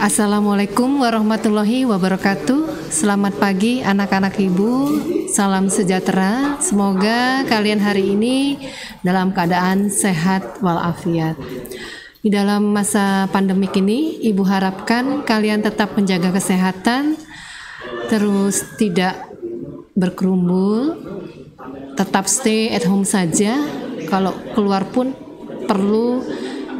Assalamualaikum warahmatullahi wabarakatuh. Selamat pagi anak-anak ibu. Salam sejahtera. Semoga kalian hari ini dalam keadaan sehat walafiat. Di dalam masa pandemik ini, ibu harapkan kalian tetap menjaga kesehatan, terus tidak berkerumun, tetap stay at home saja. Kalau keluar pun perlu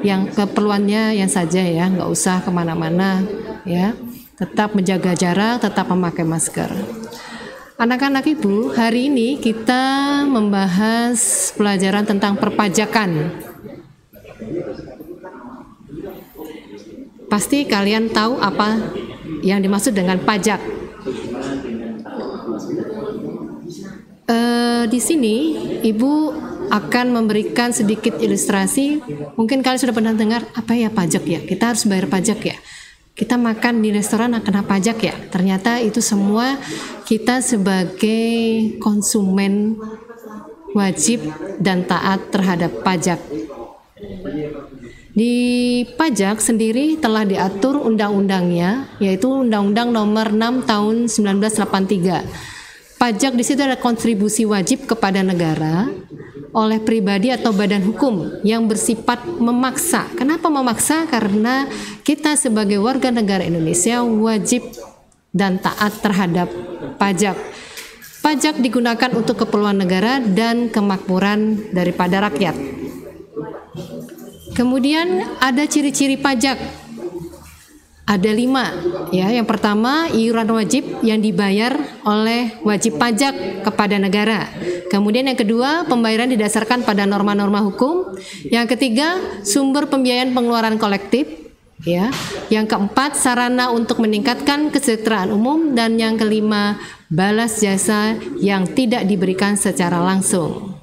yang keperluannya yang saja ya, nggak usah kemana-mana ya. Tetap menjaga jarak, tetap memakai masker. Anak-anak ibu, hari ini kita membahas pelajaran tentang perpajakan. Pasti kalian tahu apa yang dimaksud dengan pajak. Di sini ibu akan memberikan sedikit ilustrasi. Mungkin kalian sudah pernah dengar apa ya pajak ya? Kita harus bayar pajak ya. Kita makan di restoran kena pajak ya. Ternyata itu semua kita sebagai konsumen wajib dan taat terhadap pajak. Di pajak sendiri telah diatur undang-undangnya, yaitu Undang-Undang Nomor 6 Tahun 1983. Pajak di situ ada kontribusi wajib kepada negara oleh pribadi atau badan hukum yang bersifat memaksa. Kenapa memaksa? Karena kita sebagai warga negara Indonesia wajib dan taat terhadap pajak. Pajak digunakan untuk keperluan negara dan kemakmuran daripada rakyat. Kemudian ada ciri-ciri pajak. Ada 5 ya. Yang pertama, iuran wajib yang dibayar oleh wajib pajak kepada negara. Kemudian yang kedua, pembayaran didasarkan pada norma-norma hukum. Yang ketiga, sumber pembiayaan pengeluaran kolektif ya. Yang keempat, sarana untuk meningkatkan kesejahteraan umum, dan yang kelima, balas jasa yang tidak diberikan secara langsung.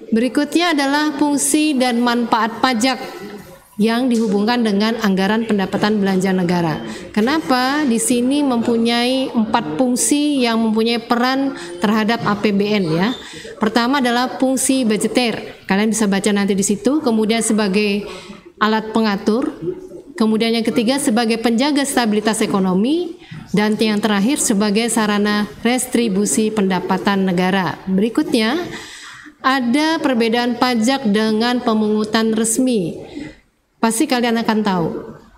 Berikutnya adalah fungsi dan manfaat pajak yang dihubungkan dengan anggaran pendapatan belanja negara. Kenapa? Di sini mempunyai 4 fungsi yang mempunyai peran terhadap APBN ya. Pertama adalah fungsi budgeter. Kalian bisa baca nanti di situ. Kemudian sebagai alat pengatur. Kemudian yang ketiga sebagai penjaga stabilitas ekonomi, dan yang terakhir sebagai sarana restribusi pendapatan negara. Berikutnya ada perbedaan pajak dengan pemungutan resmi. Pasti kalian akan tahu.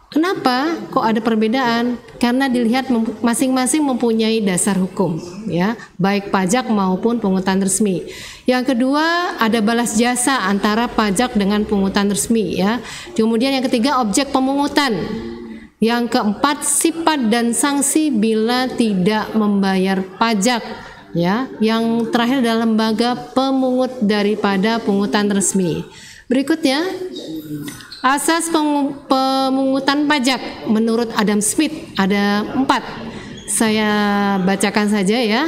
Kenapa kok ada perbedaan? Karena dilihat masing-masing mempunyai dasar hukum ya, baik pajak maupun pungutan resmi. Yang kedua, ada balas jasa antara pajak dengan pungutan resmi ya. Kemudian yang ketiga, objek pemungutan. Yang keempat, sifat dan sanksi bila tidak membayar pajak ya. Yang terakhir adalah lembaga pemungut daripada pungutan resmi. Berikutnya, asas pemungutan pajak menurut Adam Smith ada 4. Saya bacakan saja ya.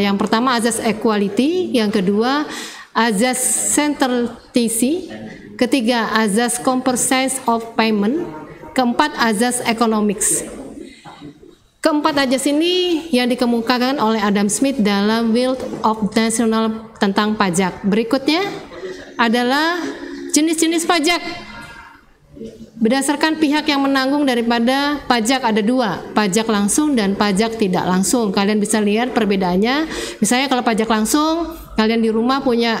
Yang pertama azas equality, yang kedua azas centrality, ketiga azas compromise of payment, keempat azas economics. Keempat azas ini yang dikemukakan oleh Adam Smith dalam Will of National tentang pajak. Berikutnya adalah jenis-jenis pajak. Berdasarkan pihak yang menanggung daripada pajak ada 2, pajak langsung dan pajak tidak langsung. Kalian bisa lihat perbedaannya. Misalnya kalau pajak langsung, kalian di rumah punya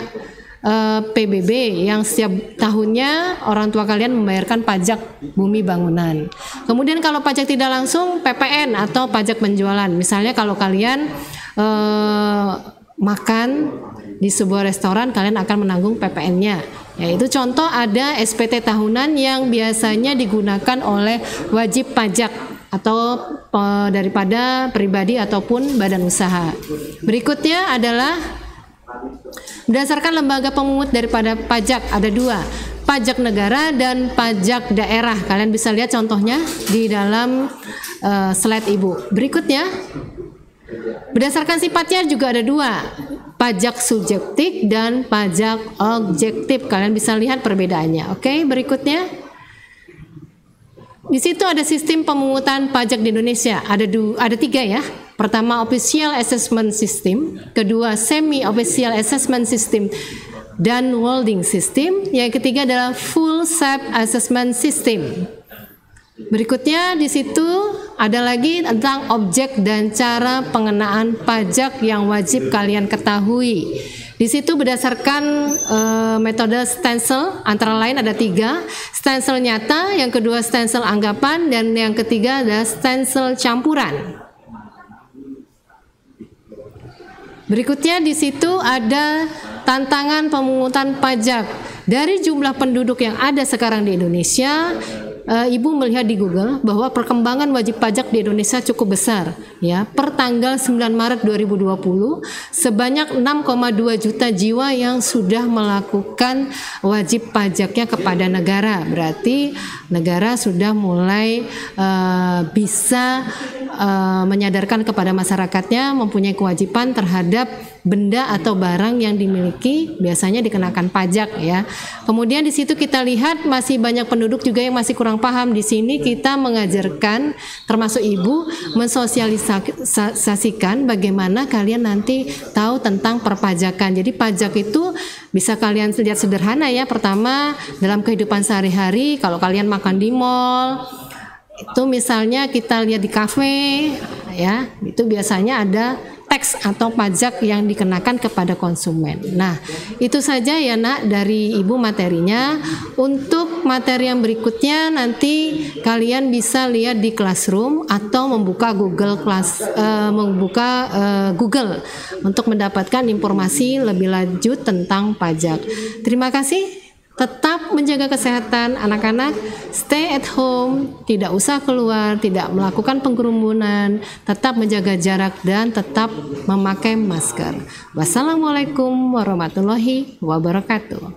PBB yang setiap tahunnya orang tua kalian membayarkan pajak bumi bangunan. Kemudian kalau pajak tidak langsung, PPN atau pajak penjualan. Misalnya kalau kalian makan di sebuah restoran, kalian akan menanggung PPN-nya. Yaitu contoh ada SPT tahunan yang biasanya digunakan oleh wajib pajak atau daripada pribadi ataupun badan usaha. Berikutnya adalah berdasarkan lembaga pemungut daripada pajak ada 2, pajak negara dan pajak daerah. Kalian bisa lihat contohnya di dalam slide ibu. Berikutnya, berdasarkan sifatnya juga ada 2, pajak subjektif dan pajak objektif. Kalian bisa lihat perbedaannya. Oke, berikutnya. Di situ ada sistem pemungutan pajak di Indonesia. Ada 3 ya. Pertama, official assessment system, kedua semi official assessment system, dan holding system. Yang ketiga adalah full self assessment system. Berikutnya di situ ada lagi tentang objek dan cara pengenaan pajak yang wajib kalian ketahui. Di situ berdasarkan metode stencil, antara lain ada 3, stencil nyata, yang kedua stencil anggapan, dan yang ketiga ada stencil campuran. Berikutnya di situ ada tantangan pemungutan pajak. Dari jumlah penduduk yang ada sekarang di Indonesia, Ibu melihat di Google bahwa perkembangan wajib pajak di Indonesia cukup besar, ya. Per tanggal 9 Maret 2020 sebanyak 6,2 juta jiwa yang sudah melakukan wajib pajaknya kepada negara. Berarti negara sudah mulai bisa menyadarkan kepada masyarakatnya mempunyai kewajiban terhadap benda atau barang yang dimiliki biasanya dikenakan pajak, ya. Kemudian di situ kita lihat masih banyak penduduk juga yang masih kurang paham. Di sini kita mengajarkan, termasuk ibu, mensosialisasikan bagaimana kalian nanti tahu tentang perpajakan. Jadi pajak itu bisa kalian lihat sederhana, ya. Pertama, dalam kehidupan sehari-hari, kalau kalian makan di mall, itu misalnya kita lihat di kafe, ya, itu biasanya ada teks atau pajak yang dikenakan kepada konsumen. Nah, itu saja ya Nak dari Ibu materinya. Untuk materi yang berikutnya nanti kalian bisa lihat di Classroom atau membuka Google Google untuk mendapatkan informasi lebih lanjut tentang pajak. Terima kasih. Tetap menjaga kesehatan anak-anak, stay at home, tidak usah keluar, tidak melakukan pengkerumunan, tetap menjaga jarak dan tetap memakai masker. Wassalamualaikum warahmatullahi wabarakatuh.